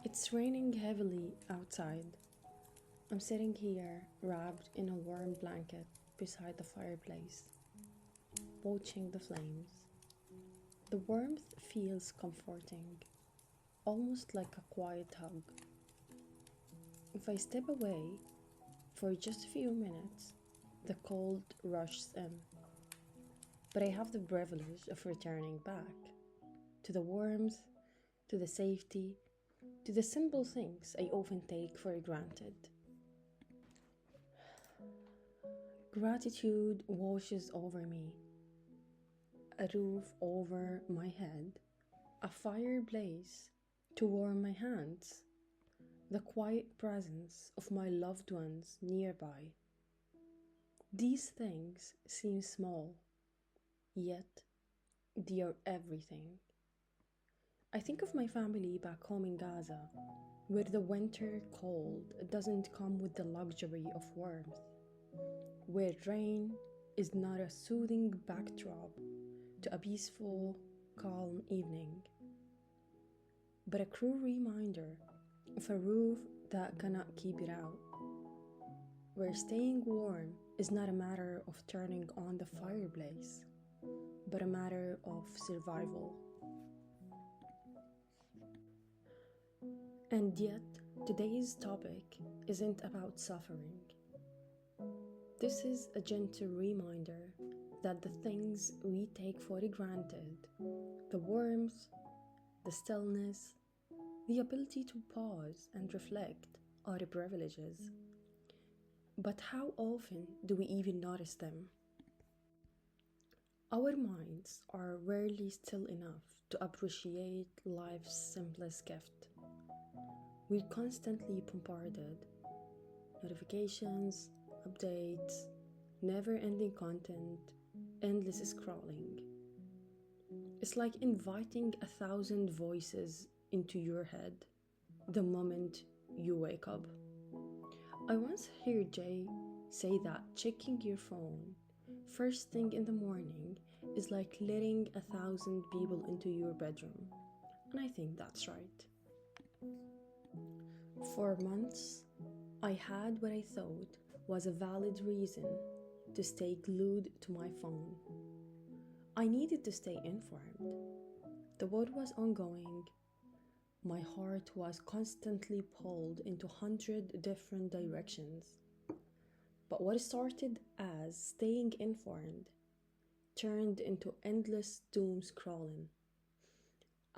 It's raining heavily outside. I'm sitting here, wrapped in a warm blanket beside the fireplace, watching the flames. The warmth feels comforting, almost like a quiet hug. If I step away for just a few minutes, the cold rushes in. But I have the privilege of returning back to the warmth, to the safety, to the simple things I often take for granted. Gratitude washes over me, a roof over my head, a fireplace to warm my hands, the quiet presence of my loved ones nearby. These things seem small, yet they are everything. I think of my family back home in Gaza, where the winter cold doesn't come with the luxury of warmth, where rain is not a soothing backdrop to a peaceful, calm evening, but a cruel reminder of a roof that cannot keep it out, where staying warm is not a matter of turning on the fireplace, but a matter of survival. And yet, today's topic isn't about suffering. This is a gentle reminder that the things we take for granted, the warmth, the stillness, the ability to pause and reflect, are privileges. But how often do we even notice them? Our minds are rarely still enough to appreciate life's simplest gift. We're constantly bombarded. Notifications, updates, never-ending content, endless scrolling. It's like inviting 1,000 voices into your head the moment you wake up. I once heard Jay say that checking your phone first thing in the morning is like letting 1,000 people into your bedroom. And I think that's right. For months, I had what I thought was a valid reason to stay glued to my phone. I needed to stay informed. The world was ongoing. My heart was constantly pulled into 100 different directions. But what started as staying informed turned into endless doom scrolling.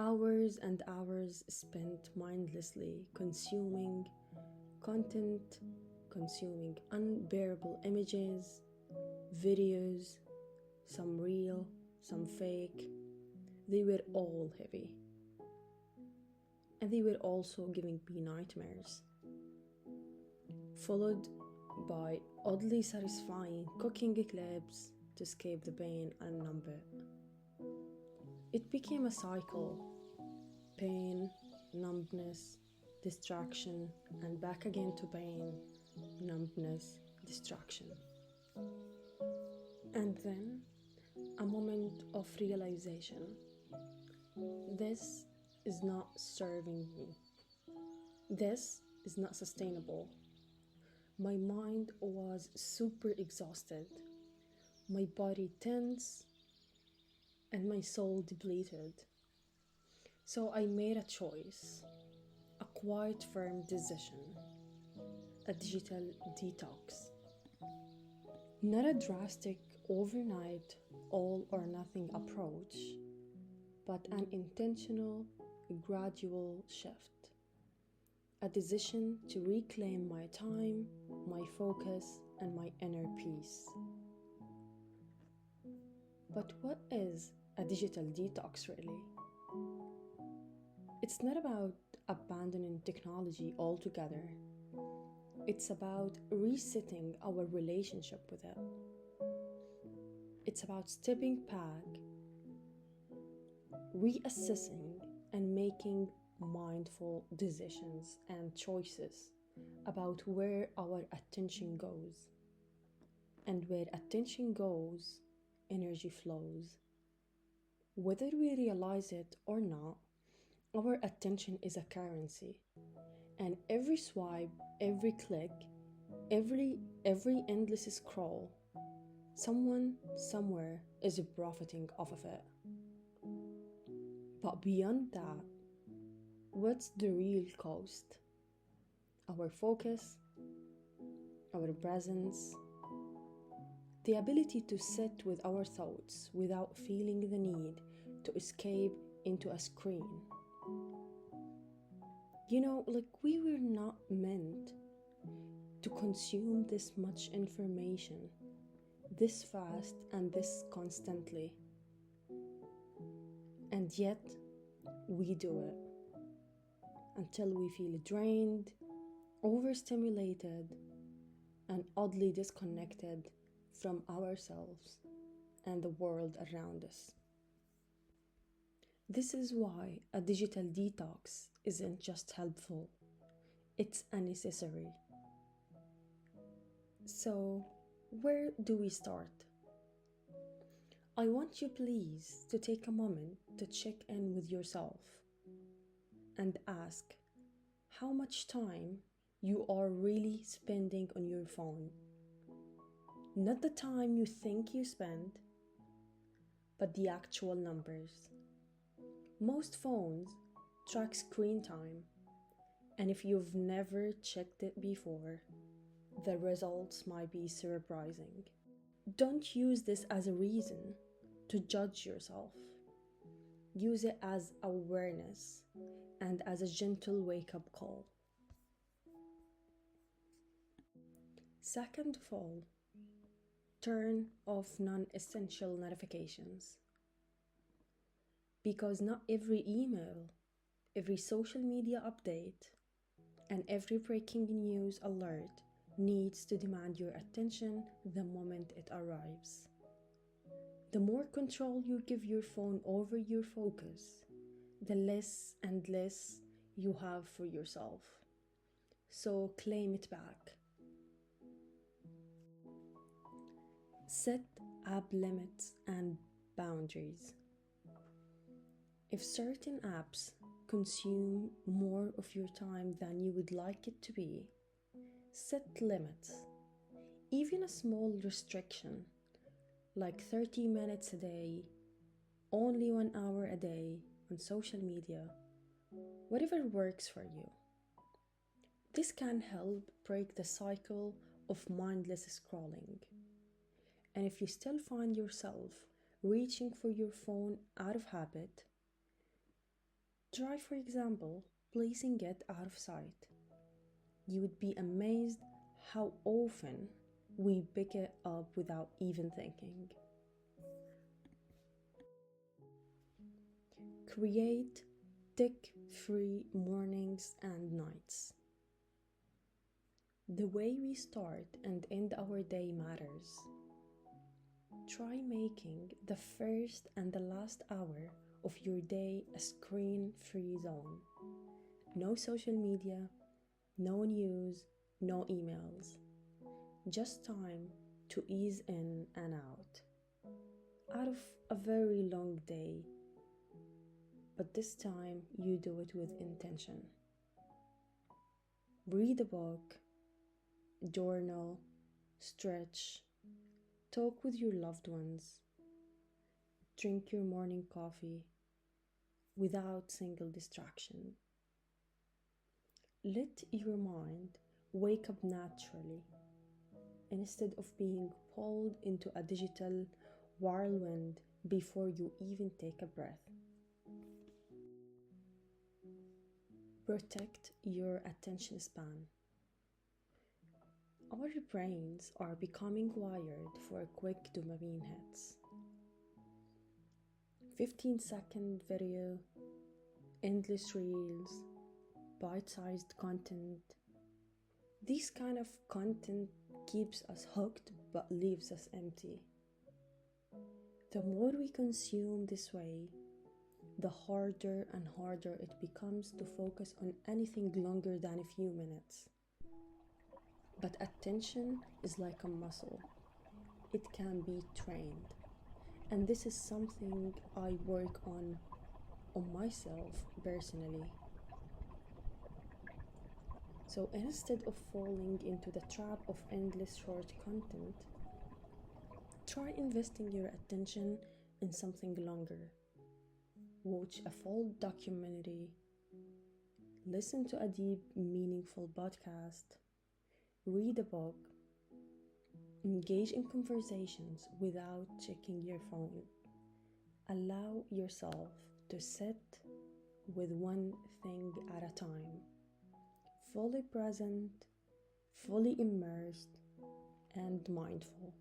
Hours and hours spent mindlessly consuming content, consuming unbearable images, videos, some real, some fake. They were all heavy. And they were also giving me nightmares, followed by oddly satisfying cooking clips to escape the pain and numb it. It became a cycle: pain, numbness, distraction, and back again to pain, numbness, distraction. And then a moment of realization. This is not serving me. This is not sustainable. My mind was super exhausted, my body tense, and my soul depleted. So I made a choice, a quiet, firm decision: a digital detox. Not a drastic, overnight, all or nothing approach, but an intentional, gradual shift. A decision to reclaim my time, my focus, and my inner peace. But what is a digital detox really? It's not about abandoning technology altogether. It's about resetting our relationship with it. It's about stepping back, reassessing, and making mindful decisions and choices about where our attention goes. And where attention goes, energy flows. Whether we realize it or not, Our attention is a currency, and every swipe, every click, every endless scroll, someone somewhere is profiting off of it. But beyond that, what's the real cost? Our focus, our presence, the ability to sit with our thoughts without feeling the need to escape into a screen. We were not meant to consume this much information, this fast and this constantly. And yet, we do it until we feel drained, overstimulated, and oddly disconnected from ourselves and the world around us. This is why a digital detox isn't just helpful, it's a necessary. So, where do we start? I want you please to take a moment to check in with yourself and ask how much time you are really spending on your phone. Not the time you think you spend, but the actual numbers. Most phones track screen time, and if you've never checked it before, the results might be surprising. Don't use this as a reason to judge yourself. Use it as awareness and as a gentle wake-up call. Second of all, turn off non-essential notifications. Because not every email, every social media update, and every breaking news alert needs to demand your attention the moment it arrives. The more control you give your phone over your focus, the less and less you have for yourself. So claim it back. Set app limits and boundaries. If certain apps consume more of your time than you would like it to be, set limits. Even a small restriction, like 30 minutes a day, only 1 hour a day on social media, whatever works for you. This can help break the cycle of mindless scrolling. And if you still find yourself reaching for your phone out of habit, try, for example, placing it out of sight. You would be amazed how often we pick it up without even thinking. Create tech-free mornings and nights. The way we start and end our day matters. Try making the first and the last hour of your day a screen-free zone. No social media, no news, no emails. Just time to ease in and out of a very long day. But this time you do it with intention. Read a book, journal, stretch, talk with your loved ones, drink your morning coffee without single distraction. Let your mind wake up naturally instead of being pulled into a digital whirlwind before you even take a breath. Protect your attention span. Our brains are becoming wired for quick dopamine hits. 15-second video, endless reels, bite-sized content. This kind of content keeps us hooked but leaves us empty. The more we consume this way, the harder and harder it becomes to focus on anything longer than a few minutes. But attention is like a muscle. It can be trained. And this is something I work on on myself personally. So instead of falling into the trap of endless short content, try investing your attention in something longer. Watch a full documentary, listen to a deep, meaningful podcast, read a book, engage in conversations without checking your phone. Allow yourself to sit with one thing at a time, fully present, fully immersed, and mindful.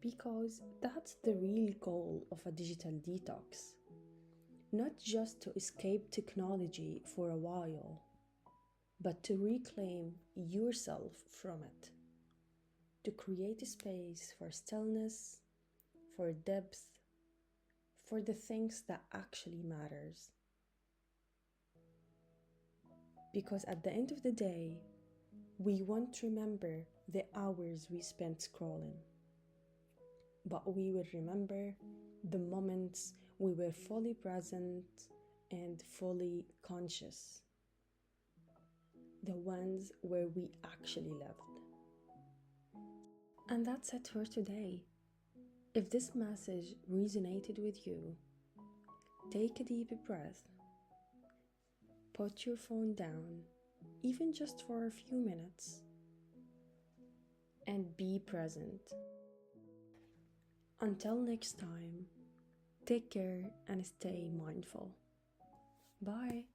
Because that's the real goal of a digital detox. Not just to escape technology for a while, but to reclaim yourself from it. To create a space for stillness, for depth, for the things that actually matters. Because at the end of the day, we won't remember the hours we spent scrolling, but we will remember the moments we were fully present and fully conscious, the ones where we actually lived. And that's it for today. If this message resonated with you, take a deep breath, put your phone down, even just for a few minutes, and be present. Until next time, take care and stay mindful. Bye.